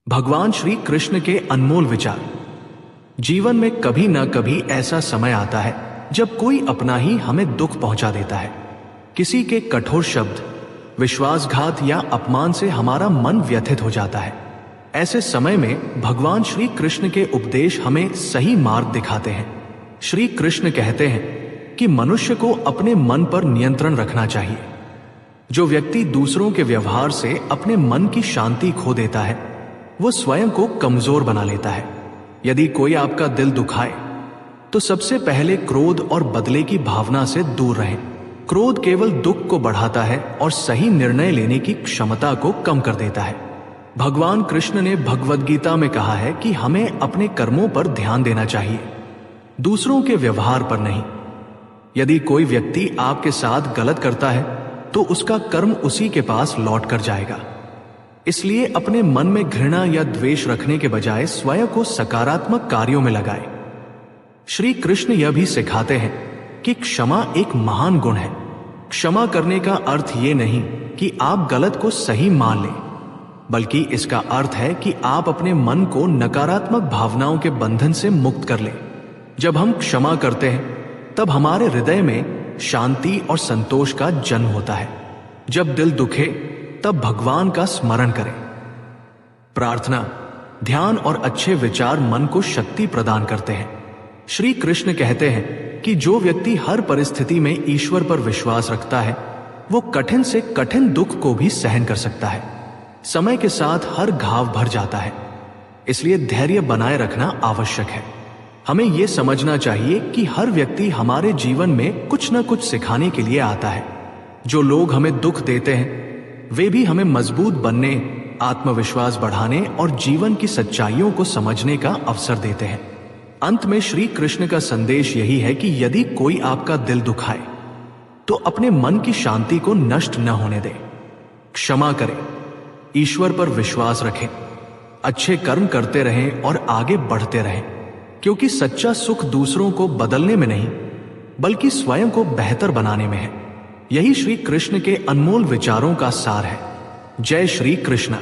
भगवान श्री कृष्ण के अनमोल विचार। जीवन में कभी न कभी ऐसा समय आता है जब कोई अपना ही हमें दुख पहुंचा देता है। किसी के कठोर शब्द, विश्वासघात या अपमान से हमारा मन व्यथित हो जाता है। ऐसे समय में भगवान श्री कृष्ण के उपदेश हमें सही मार्ग दिखाते हैं। श्री कृष्ण कहते हैं कि मनुष्य को अपने मन पर नियंत्रण रखना चाहिए। जो व्यक्ति दूसरों के व्यवहार से अपने मन की शांति खो देता है, वो स्वयं को कमजोर बना लेता है। यदि कोई आपका दिल दुखाए तो सबसे पहले क्रोध और बदले की भावना से दूर रहें। क्रोध केवल दुख को बढ़ाता है और सही निर्णय लेने की क्षमता को कम कर देता है। भगवान कृष्ण ने भगवद गीता में कहा है कि हमें अपने कर्मों पर ध्यान देना चाहिए, दूसरों के व्यवहार पर नहीं। यदि कोई व्यक्ति आपके साथ गलत करता है तो उसका कर्म उसी के पास लौट कर जाएगा। इसलिए अपने मन में घृणा या द्वेष रखने के बजाय स्वयं को सकारात्मक कार्यों में लगाएं। श्री कृष्ण यह भी सिखाते हैं कि क्षमा एक महान गुण है। क्षमा करने का अर्थ ये नहीं कि आप गलत को सही मान लें, बल्कि इसका अर्थ है कि आप अपने मन को नकारात्मक भावनाओं के बंधन से मुक्त कर लें। जब हम क्षमा करते हैं तब हमारे हृदय में शांति और संतोष का जन्म होता है। जब दिल दुखे तब भगवान का स्मरण करें। प्रार्थना, ध्यान और अच्छे विचार मन को शक्ति प्रदान करते हैं। श्री कृष्ण कहते हैं कि जो व्यक्ति हर परिस्थिति में ईश्वर पर विश्वास रखता है, वो कठिन से कठिन दुख को भी सहन कर सकता है। समय के साथ हर घाव भर जाता है, इसलिए धैर्य बनाए रखना आवश्यक है। हमें यह समझना चाहिए कि हर व्यक्ति हमारे जीवन में कुछ न कुछ सिखाने के लिए आता है। जो लोग हमें दुख देते हैं वे भी हमें मजबूत बनने, आत्मविश्वास बढ़ाने और जीवन की सच्चाइयों को समझने का अवसर देते हैं। अंत में श्री कृष्ण का संदेश यही है कि यदि कोई आपका दिल दुखाए तो अपने मन की शांति को नष्ट न होने दें। क्षमा करें, ईश्वर पर विश्वास रखें, अच्छे कर्म करते रहें और आगे बढ़ते रहें, क्योंकि सच्चा सुख दूसरों को बदलने में नहीं बल्कि स्वयं को बेहतर बनाने में है। यही श्री कृष्ण के अनमोल विचारों का सार है। जय श्री कृष्ण।